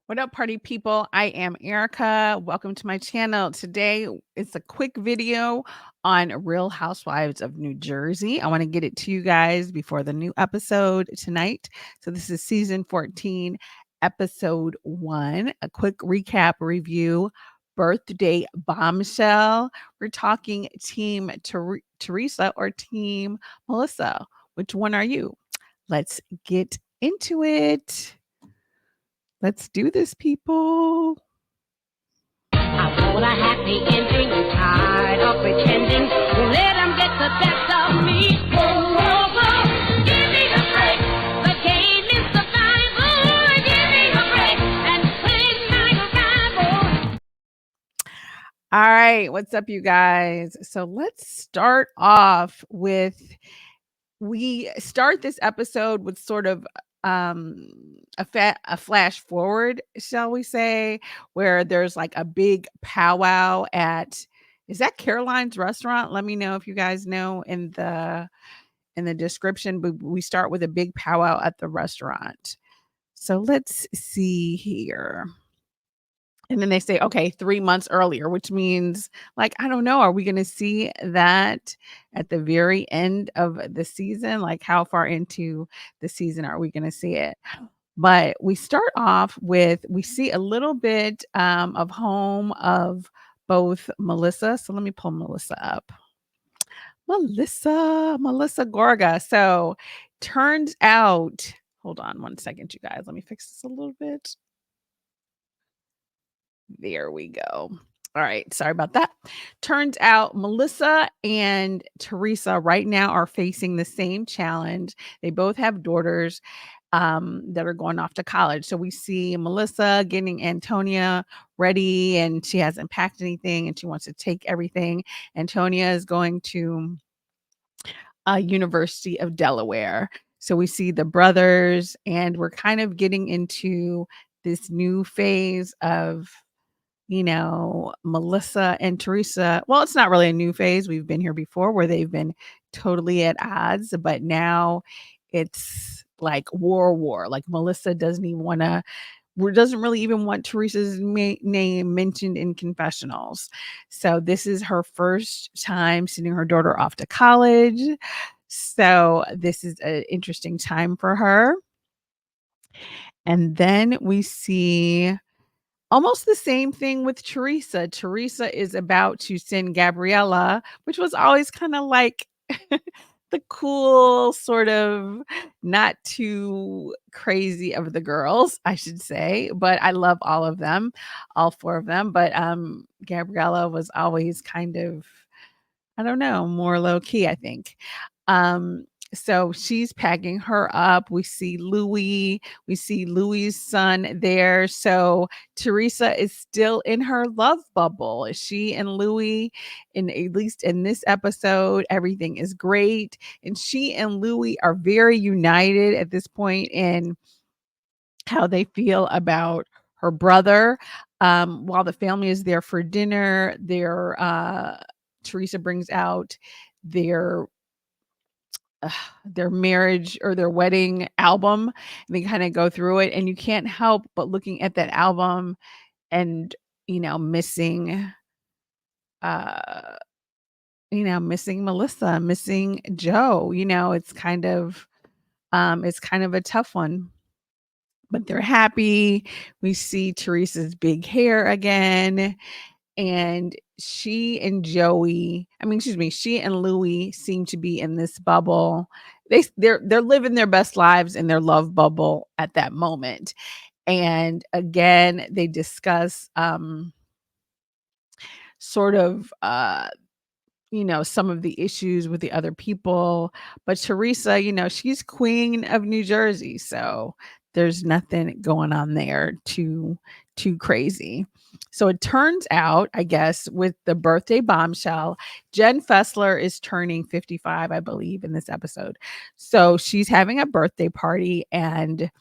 What up, party people? I am Erika. Welcome to my channel. Today it's a quick video on Real Housewives of New Jersey. I want to get it to you guys before the new episode tonight. So this is season 14, episode 1. A quick recap review. Birthday bombshell. We're talking team Teresa or team Melissa. Which one are you? Let's get into it. Let's do this, people. I want a happy ending, tired of pretending. Let them get the best of me. Whoa, whoa, whoa, give me a break. The game is survival. Give me a break and play my rival. All right, what's up, you guys? So let's start off with, we start this episode with sort of a flash forward, shall we say, where there's like a big powwow at, is that Caroline's restaurant? Let me know if you guys know in the description. But we start with a big powwow at the restaurant. So let's see here. And then they say, okay, 3 months earlier, which means, like, I don't know, are we going to see that at the very end of the season? Like, how far into the season are we going to see it? But we start off with, we see a little bit of home of both Melissa. So let me pull Melissa up. Melissa Gorga. So turns out, hold on one second, you guys. Let me fix this a little bit. There we go. All right. Sorry about that. Turns out Melissa and Teresa right now are facing the same challenge. They both have daughters that are going off to college. So we see Melissa getting Antonia ready, and she hasn't packed anything and she wants to take everything. Antonia is going to University of Delaware. So we see the brothers, and we're kind of getting into this new phase of, Melissa and Teresa. Well, it's not really a new phase. We've been here before where they've been totally at odds, but now it's like war. Like Melissa doesn't even want to, doesn't really even want Teresa's name mentioned in confessionals. So this is her first time sending her daughter off to college. So this is an interesting time for her. And then we see almost the same thing with Teresa. Teresa is about to send Gabriella, which was always kind of like the cool, sort of not too crazy of the girls, I should say. But I love all of them, all 4 of them. But Gabriella was always kind of, I don't know, more low key, I think. Um, so she's packing her up. We see Louis's son there. So Teresa is still in her love bubble. She and Louis, in at least in this episode, everything is great. And she and Louis are very united at this point in how they feel about her brother. While the family is there for dinner, Teresa brings out their their marriage or their wedding album, and they kind of go through it, and you can't help but looking at that album and missing uh missing Melissa, missing Joe. It's kind of a tough one, but they're happy. We see Teresa's big hair again, and she and she and Louis seem to be in this bubble. They're living their best lives in their love bubble at that moment. And again, they discuss sort of some of the issues with the other people. But Teresa, she's queen of New Jersey, so there's nothing going on there too crazy. So it turns out, I guess, with the birthday bombshell, Jen Fessler is turning 55, I believe, in this episode. So she's having a birthday party, and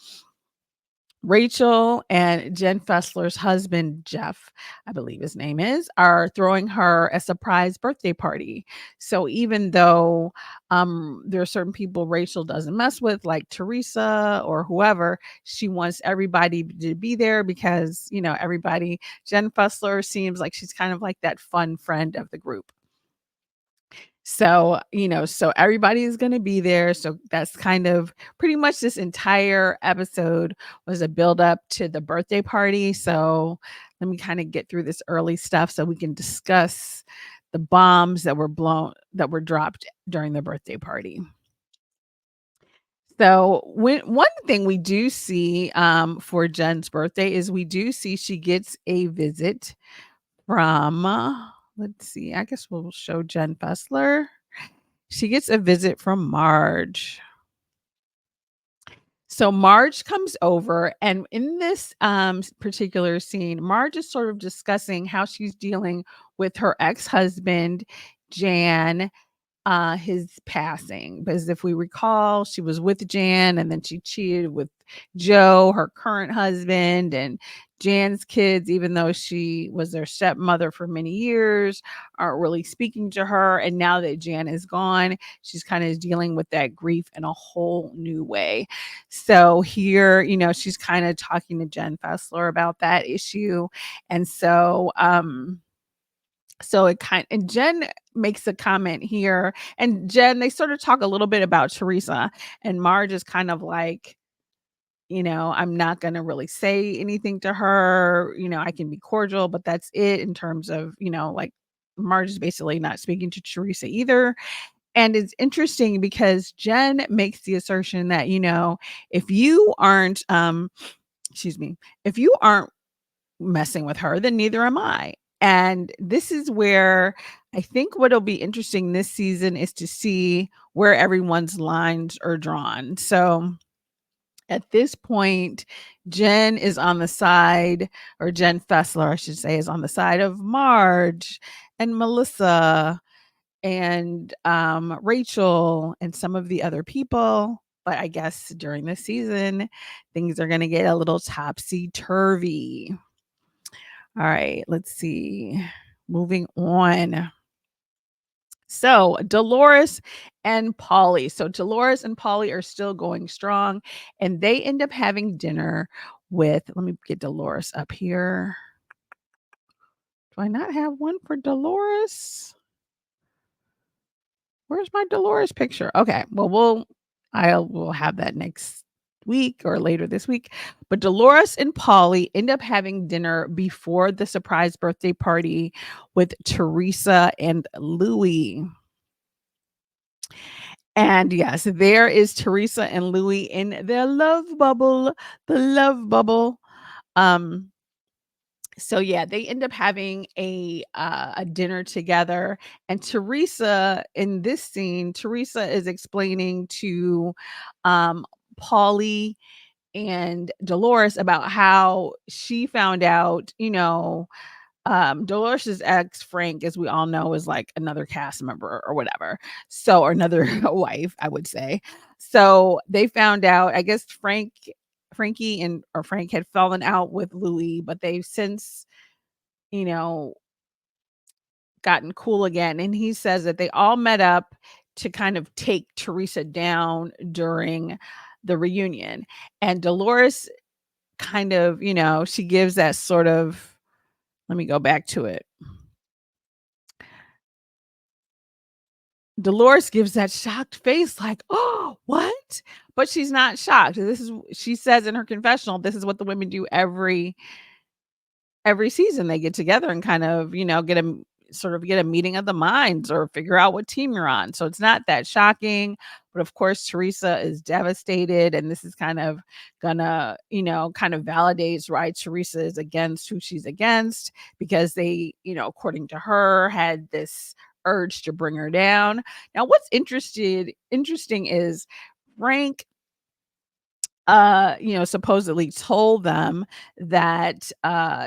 Rachel and Jen Fessler's husband, Jeff, I believe his name is, are throwing her a surprise birthday party. So even though there are certain people Rachel doesn't mess with, like Teresa or whoever, she wants everybody to be there because, everybody, Jen Fessler seems like she's kind of like that fun friend of the group. So, so everybody is going to be there. So that's kind of pretty much this entire episode was a build up to the birthday party. So let me kind of get through this early stuff so we can discuss the bombs that were dropped during the birthday party. So one thing we do see for Jen's birthday is we do see she gets a visit from let's see, I guess we'll show Jen Fessler. She gets a visit from Marge. So Marge comes over, and in this particular scene, Marge is sort of discussing how she's dealing with her ex-husband, Jan, his passing. Because if we recall, she was with Jan and then she cheated with Joe, her current husband, and Jan's kids, even though she was their stepmother for many years, aren't really speaking to her. And now that Jan is gone, she's kind of dealing with that grief in a whole new way. So here, she's kind of talking to Jen Fessler about that issue. And so it kind and Jen makes a comment here, and Jen, they sort of talk a little bit about Teresa, and Marge is kind of like, I'm not going to really say anything to her. I can be cordial, but that's it in terms of, like Marge is basically not speaking to Teresa either. And it's interesting because Jen makes the assertion that, if you aren't, excuse me, if you aren't messing with her, then neither am I. And this is where I think what'll be interesting this season is to see where everyone's lines are drawn. So at this point, Jen is on the side, or Jen Fessler, I should say, is on the side of Marge and Melissa and Rachel and some of the other people. But I guess during this season, things are going to get a little topsy turvy. All right, let's see. Moving on. So Dolores and Polly. So Dolores and Polly are still going strong, and they end up having dinner with, let me get Dolores up here. Do I not have one for Dolores? Where's my Dolores picture? Okay, well, we'll have that next week or later this week. But Dolores and Polly end up having dinner before the surprise birthday party with Teresa and Louie. And yes, there is Teresa and Louie in their love bubble, the love bubble. Um, so yeah, they end up having a dinner together, and Teresa in this scene, Teresa is explaining to Polly and Dolores about how she found out, Dolores's ex Frank, as we all know, is like another cast member or whatever. So, or another wife, I would say. So they found out, I guess Frankie and or Frank had fallen out with Louis, but they've since, you know, gotten cool again. And he says that they all met up to kind of take Teresa down during the reunion. And Dolores kind of, she gives that sort of, let me go back to it. Dolores gives that shocked face like, "Oh, what?" But she's not shocked. She says in her confessional, this is what the women do every season. They get together and kind of, get a meeting of the minds or figure out what team you're on. So it's not that shocking. But of course, Teresa is devastated. And this is kind of gonna, kind of validates why Teresa is against who she's against, because they, according to her, had this urge to bring her down. Now, what's interesting is Frank supposedly told them that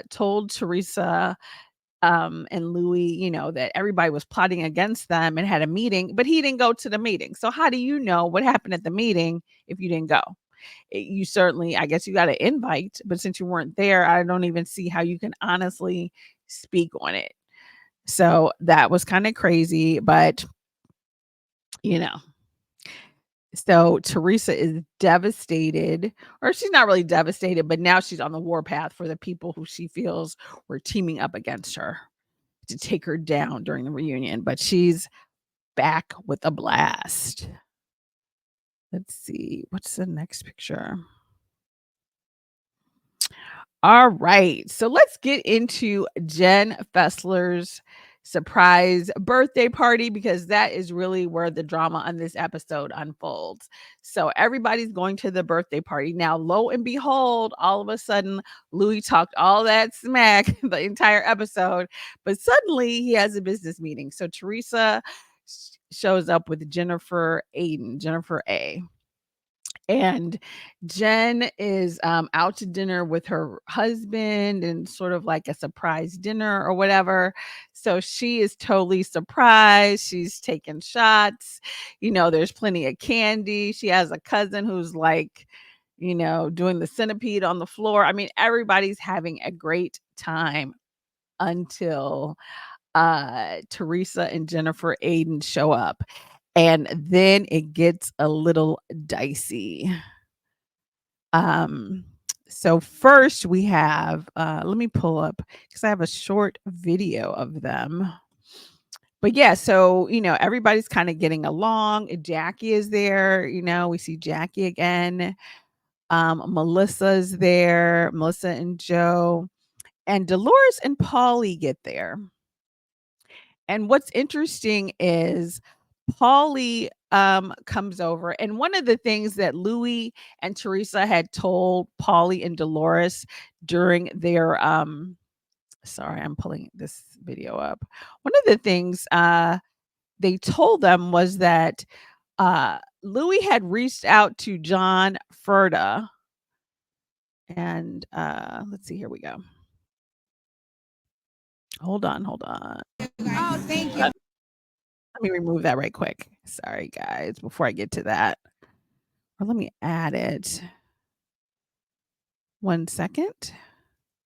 told Teresa and Louis, that everybody was plotting against them and had a meeting, but he didn't go to the meeting. So how do you know what happened at the meeting if you didn't go? You certainly, I guess you got an invite, but since you weren't there, I don't even see how you can honestly speak on it. So that was kind of crazy, but you know, so Teresa is devastated, or she's not really devastated, but now she's on the warpath for the people who she feels were teaming up against her to take her down during the reunion. But she's back with a blast. Let's see, what's the next picture? All right. So let's get into Jen Fessler's surprise birthday party because that is really where the drama on this episode unfolds. So everybody's going to the birthday party. Now, lo and behold, all of a sudden, Louis talked all that smack the entire episode, but suddenly he has a business meeting. So Teresa shows up with Jennifer Aydin, Jennifer A. And Jen is out to dinner with her husband and sort of like a surprise dinner or whatever. So she is totally surprised. She's taking shots. There's plenty of candy. She has a cousin who's like, doing the centipede on the floor. I mean, everybody's having a great time until Teresa and Jennifer Aydin show up. And then it gets a little dicey. Um, so first we have, let me pull up because I have a short video of them. But yeah, so everybody's kind of getting along. Jackie is there, we see Jackie again. Melissa's there, Melissa and Joe, and Dolores and Paulie get there. And what's interesting is Paulie comes over, and one of the things that Louis and Teresa had told Paulie and Dolores during their sorry, I'm pulling this video up. One of the things they told them was that Louis had reached out to John Ferda, and let's see, here we go. Hold on. Oh, thank you. Let me remove that right quick. Sorry, guys, before I get to that. Or let me add it. 1 second.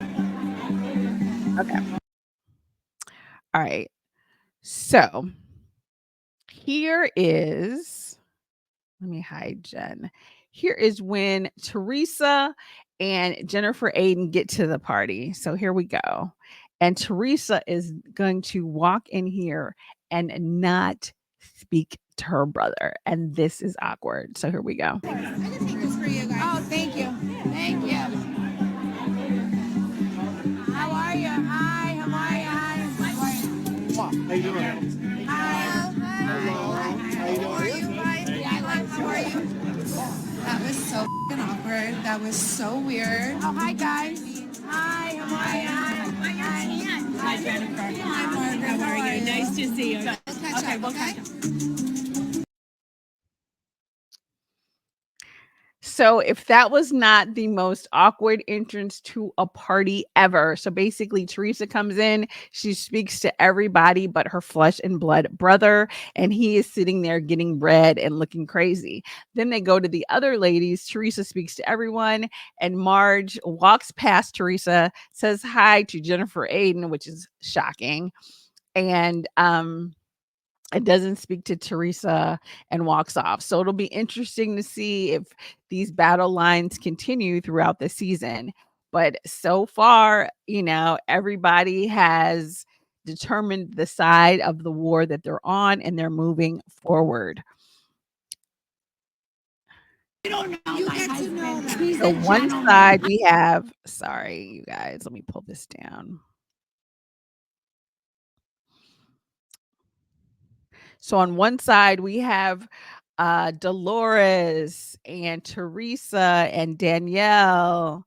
Okay. All right. So here is, let me hide Jen. Here is when Teresa and Jennifer Aydin get to the party. So here we go. And Teresa is going to walk in here and not speak to her brother. And this is awkward. So here we go. I just make this for you guys. Oh, thank you. Thank you. How are you? Hi, how are you? How you doing? Hi. How are you? How are you? That was so f***ing awkward. That was so weird. Oh, hi, guys. Hi, how are you? Hi, Jennifer. Hi, Margaret. How are you? Nice to see you. We'll catch up, okay? So if that was not the most awkward entrance to a party ever. So basically Teresa comes in, she speaks to everybody but her flesh and blood brother, and he is sitting there getting red and looking crazy. Then they go to the other ladies. Teresa speaks to everyone, and Marge walks past Teresa, says hi to Jennifer Aydin, which is shocking. And it doesn't speak to Teresa and walks off. So it'll be interesting to see if these battle lines continue throughout the season. But so far, everybody has determined the side of the war that they're on and they're moving forward. You get to know them. So one side we have, sorry, you guys, let me pull this down. So on one side, we have Dolores and Teresa and Danielle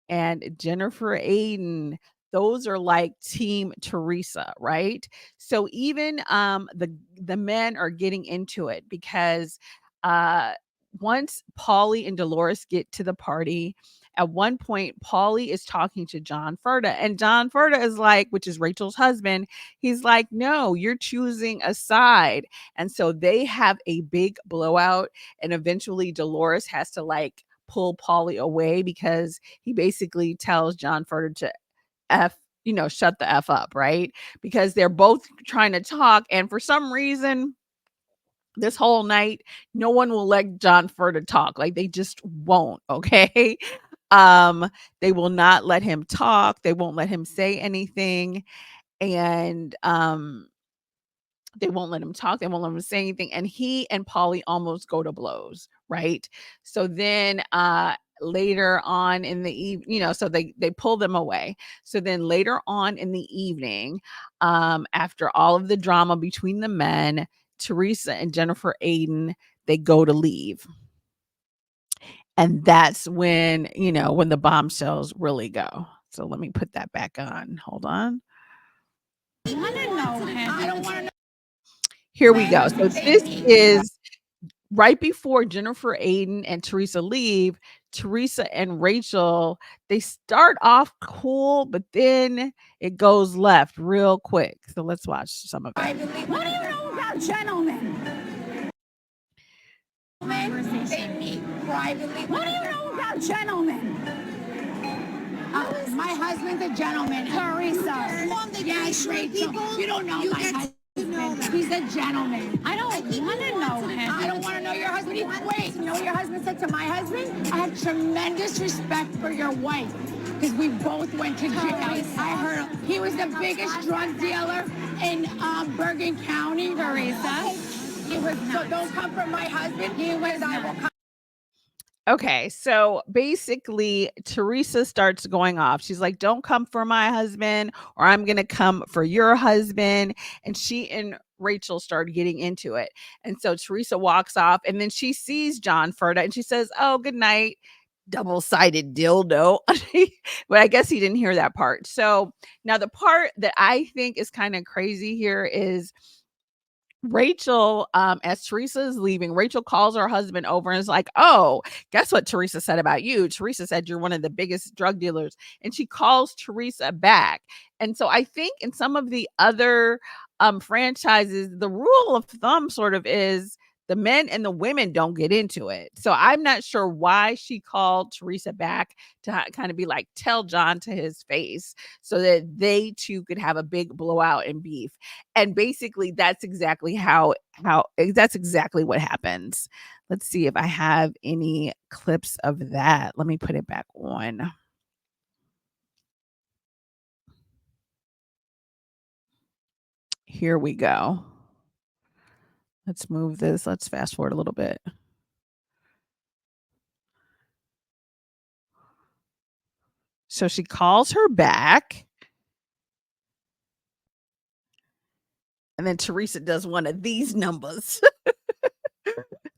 and Jennifer Aydin. Those are like team Teresa, right? So even the men are getting into it because once Paulie and Dolores get to the party, at one point Paulie is talking to John Ferda, and John Ferda is like, which is Rachel's husband, he's like, no, you're choosing a side. And so they have a big blowout, and eventually Dolores has to like pull Paulie away because he basically tells John Furter to F, shut the F up, right? Because they're both trying to talk. And for some reason, this whole night, no one will let John Furter talk. Like they just won't. Okay. Um, they will not let him talk. They won't let him say anything. And they won't let him talk. They won't let him say anything. And he and Polly almost go to blows, right? So then later on in the evening, so they pull them away. So then later on in the evening, after all of the drama between the men, Teresa and Jennifer Aydin, they go to leave. And that's when, when the bombshells really go. So let me put that back on. Hold on. I don't want to know. Here we go. So this is right before Jennifer Aydin and Teresa leave. Teresa and Rachel, they start off cool, but then it goes left real quick. So let's watch some of it. What do you know about gentlemen? They meet privately. What do you know about gentlemen? My husband's a gentleman. Teresa. Yes, Rachel. You don't know my husband. He's a gentleman. I don't want to know him. I don't want to know your husband. Wait, you know what your husband said to my husband? I have tremendous respect for your wife because we both went to jail. I heard he was the biggest drug dealer in Bergen County. Teresa. He was. So don't come from my husband. He was. I will come. Okay, so basically, Teresa starts going off. She's like, "Don't come for my husband, or I'm going to come for your husband." And she and Rachel start getting into it. And so Teresa walks off, and then she sees John Furta, and she says, "Oh, good night, double-sided dildo." But I guess he didn't hear that part. So now the part that I think is kind of crazy here is Rachel, as Teresa is leaving, Rachel calls her husband over and is like, "Oh, guess what Teresa said about you? Teresa said you're one of the biggest drug dealers." And she calls Teresa back. And so I think in some of the other franchises, the rule of thumb sort of is the men and the women don't get into it. So I'm not sure why she called Teresa back to kind of be like, tell John to his face so that they too could have a big blowout and beef. And basically that's exactly that's exactly what happens. Let's see if I have any clips of that. Let me put it back on. Here we go. Let's move this. Let's fast forward a little bit. So she calls her back. And then Teresa does one of these numbers.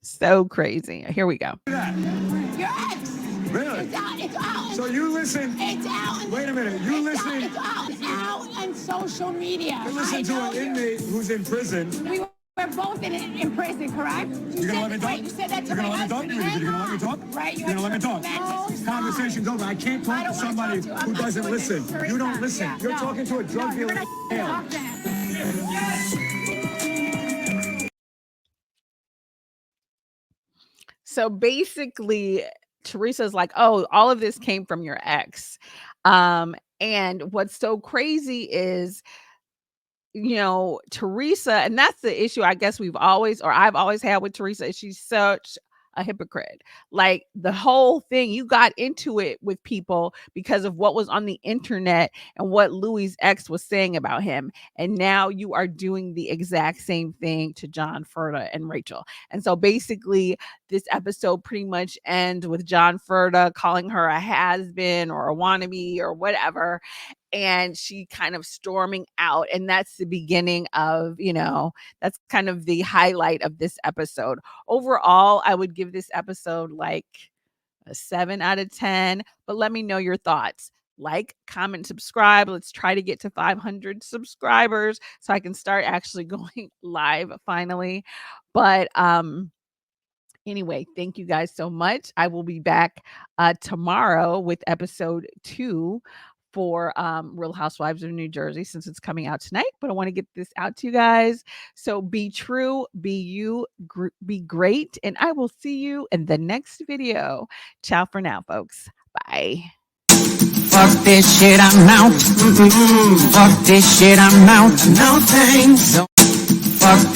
So crazy. Here we go. Your ex. Really? It's out. It's out. So you listen. It's out. Wait a minute. You listen. It's out. It's out on social media. You listen to an inmate who's in prison. We were both in prison, correct? You're gonna let me talk? Right, you said that to You're my gonna let me talk? husband. You're gonna let me talk? Right, You're gonna let me talk? tremendous respect. Conversation's over. I can't talk I to don't wanna somebody talk to you. I'm who not doesn't doing listen. this, Teresa. You don't listen. Yeah, You're no. talking to a drug You're dealer. gonna talk to him. So basically, Teresa's like, "Oh, all of this came from your ex." And what's so crazy is, Teresa, and that's the issue I guess I've always had with Teresa, is she's such a hypocrite. Like the whole thing, you got into it with people because of what was on the internet and what Louis' ex was saying about him. And now you are doing the exact same thing to John Furta and Rachel. And so basically, this episode pretty much ends with John Furta calling her a has-been or a wannabe or whatever, and she kind of storming out. And that's the beginning of, that's kind of the highlight of this episode. Overall, I would give this episode like a 7 out of 10, but let me know your thoughts. Like, comment, subscribe. Let's try to get to 500 subscribers so I can start actually going live finally. But anyway, thank you guys so much. I will be back tomorrow with episode 2 for Real Housewives of New Jersey since it's coming out tonight, but I want to get this out to you guys. So be true, be you, be great, and I will see you in the next video. Ciao for now, folks. Bye. Fuck this shit, I'm out. Fuck this shit, I'm out. No thanks. Fuck this.